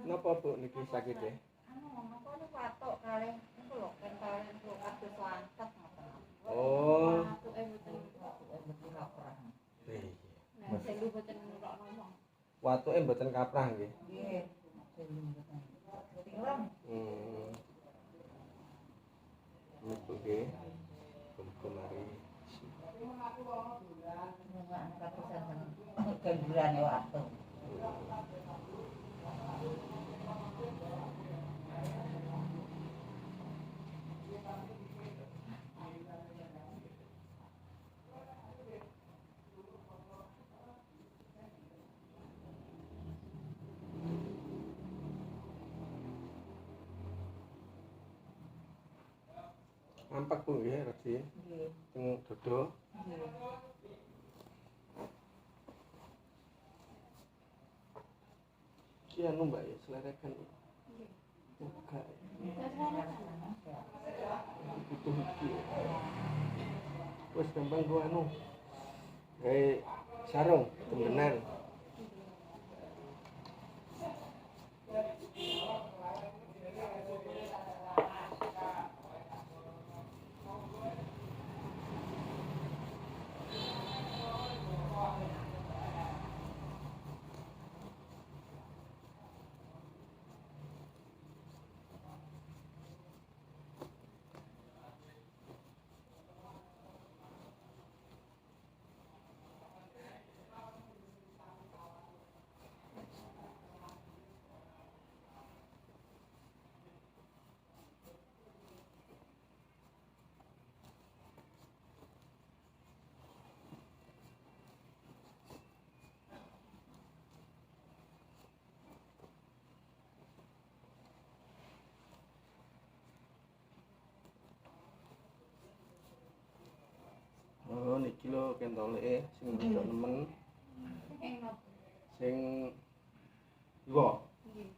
Napa Bu niki sakite? Napa niku watuk kalih niku lho kental niku kados lantet ngoten. Oh. Watuke mboten kaprah. Nggih. Nah, selu mboten nurokno wong. Watuke mboten kaprah nggih. Nggih. Selu mboten. Tilem. Niku nggih. Kemari. Gembrane watuk. Ampak Bu nggih resi. Nggih. Teng dodo. Nggih. Ki anu Mbak ya selerekan. Nggih. Buka. Butuh iki. Wes gampang gua anu. Gawe sarung tembenan. Oh niki lho kentole sing rodok nemen. Sing iwo. Nggih.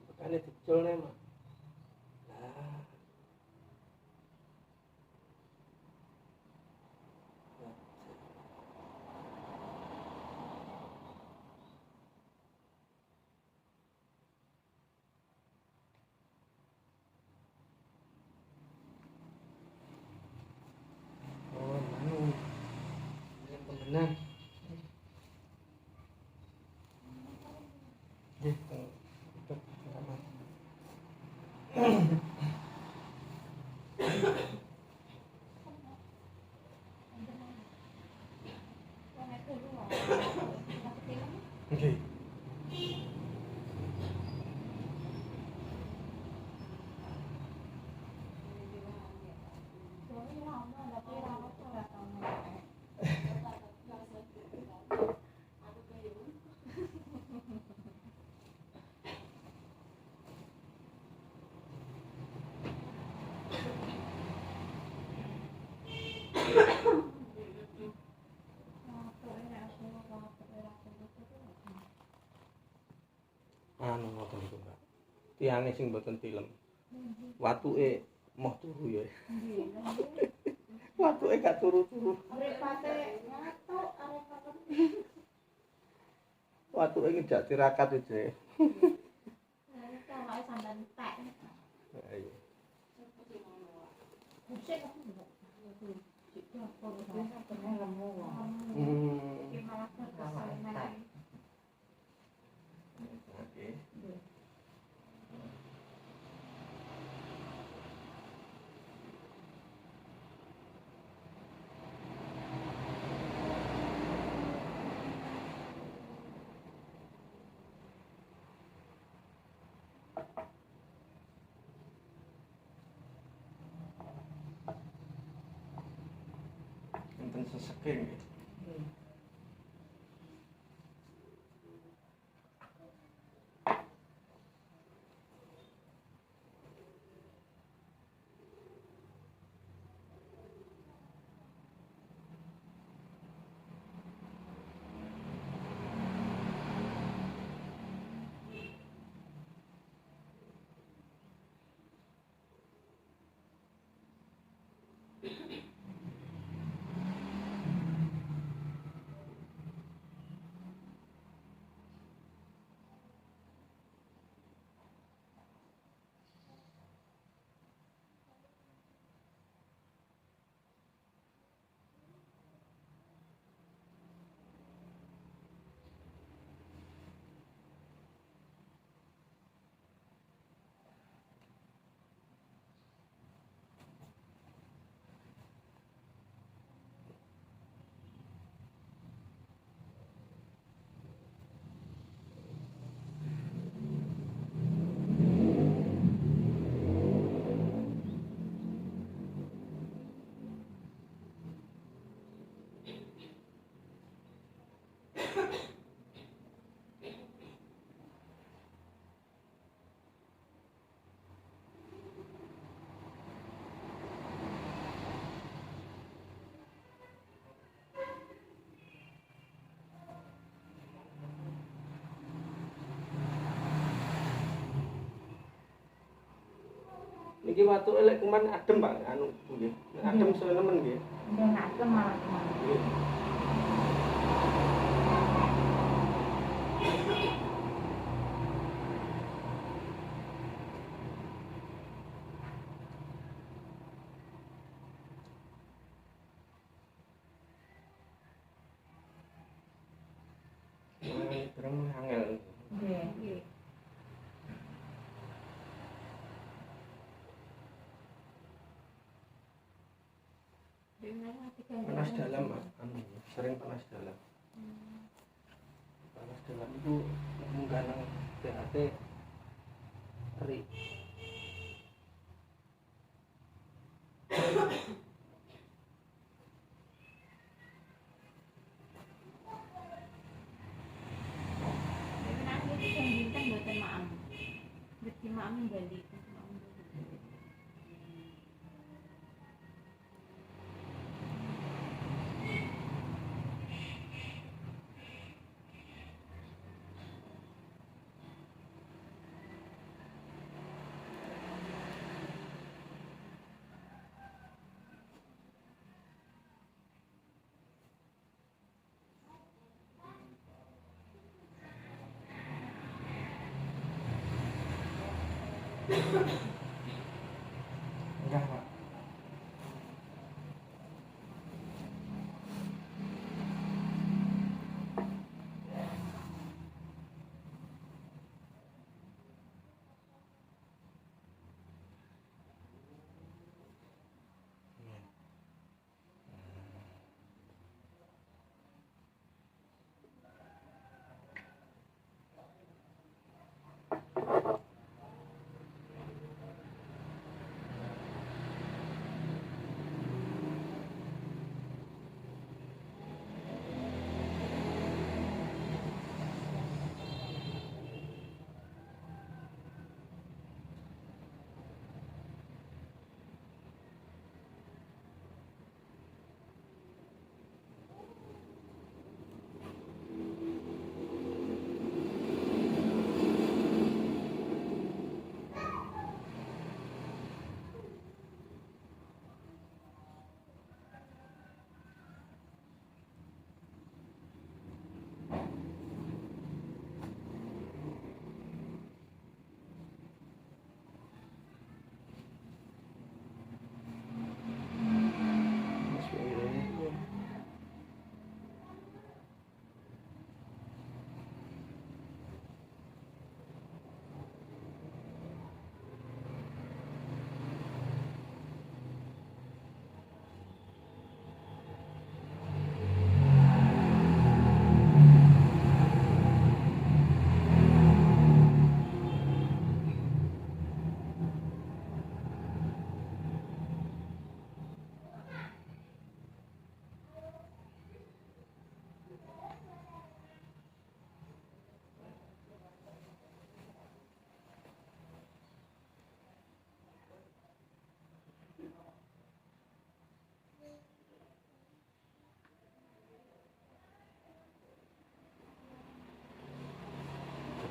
Bekane diculne mah. Lah. Oh, anu. Ini tembenan. Nggih, tutup kamar. Nggih. Anu ngoten niku, Mbak. Tiange sing mboten tilem. Watuke moh turu ya. Nggih. Watuke gak turu-turu. Mripate ngatuk arep apa? Watuke ngejak tirakat iki. Nek awake sampean tek. Ayo. Busik kok. Biasa pernah lemu wong. Hmm. Oke. Enten seseke nggih. Niki watu elek kuman adem Pak, anu nggih. Adem senemen nggih. Nggih adem malah kemana. Nggih. Terus angel. Nggih. Panas dalam anu sering panas dalam. Panas dalam itu mengganang THT teri. Enggak, Pak.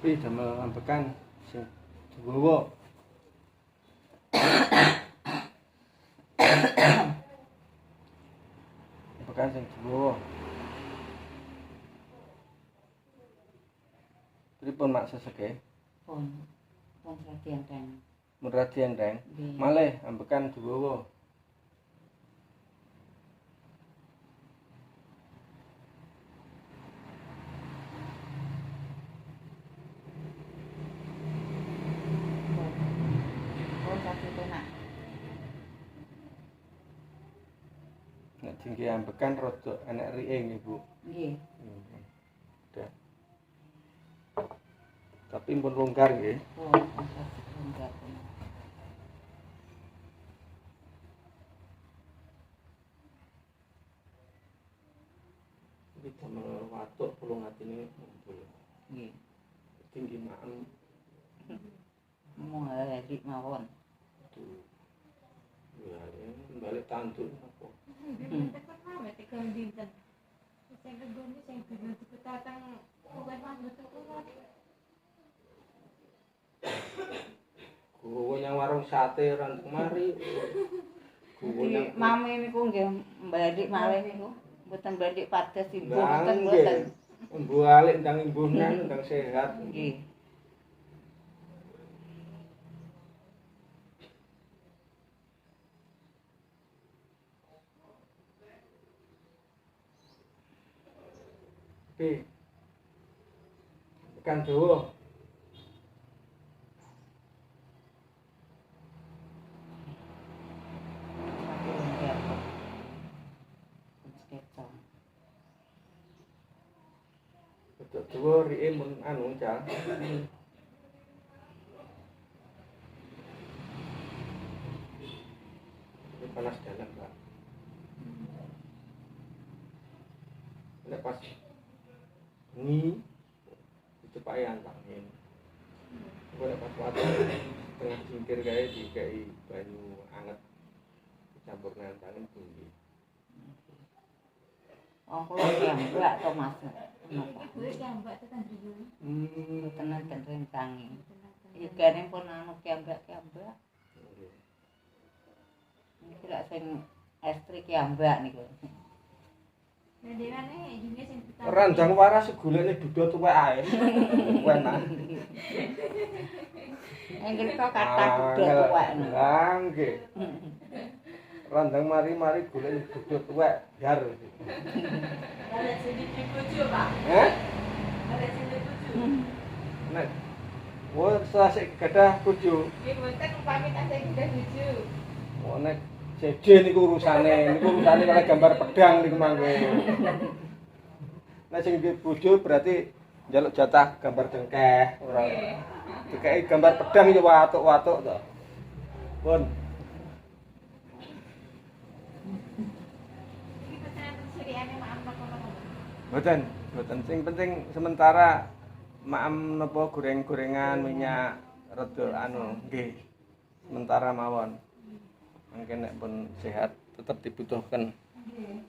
Ih, damel ambekan sing diwowo. Ambekan sing diwowo. Pripun mak seseke? Pun radian dan Mun radian Reng. nggih. Malih ambekan diwowo. Pun sakit enak. Nek tinggi ambekan rada enek rike nggih, Bu. Nggih. Udah. Tapi pun longgar nggih. Pun sakit enggak pun. Iki damel watuk pulung atine mumpul. Nggih. Tinggi maem. Mau lagi mawon. Tuh. Ya, balik tanduk apa? Tekan rame 3 dinten. Sing kegone sing dipetatang kuwen manut kuwi. Gowo yang warung sate ranteng mari. Gowo Jadi yang mami niku nggih balik malih niku. Mboten balik padas ibu mboten nggih. mboten. Mbalik ndang imbunan ndang sehat. Nggih. Oke. Tekan dawa. Sakit enggak pun. Sekecong. Betul dawa rike mun anu cal. Ini panas dalam, Pak. Nek pas bengi itu payan Pak angin. Gue nek pas waktu tengah cingkir kae dikai banyu anget dicampur dengan angin tinggi. Wong kula kiambak to Mas. Napa? Ibu jambak tekan driyo. Mboten nenten rencangi. Igane pun anu kiambak-kiambak. Niki lak sing estri kiambak niku. Ndewane jine sing pitan. Randang waras segolene duduk tuwek ae. Enak. Engger kok kata budok tuwek. Lah nggih. Randang mari-mari golek duduk tuwek jar. Ada sing dibojo, Pak. Heh? Ada sing dibojo. Nek wong sasik gadah bojo. Nggih mboten pamit asing gadah bojo. Oh nek jeje niku urusane kali gambar pedang niku mangke. Nek sing duwe bojo berarti njaluk jatah gambar dengkeh ora. Dikai gambar pedang ya watuk-watuk to. Pun. Iki pesanan siriane maaf kono-kono. Mboten sing penting sementara maem napa goreng-gorengan minyak rada anu nggih. Sementara mawon. Mungkin nek pun sehat tetap dibutuhkan. Nggih.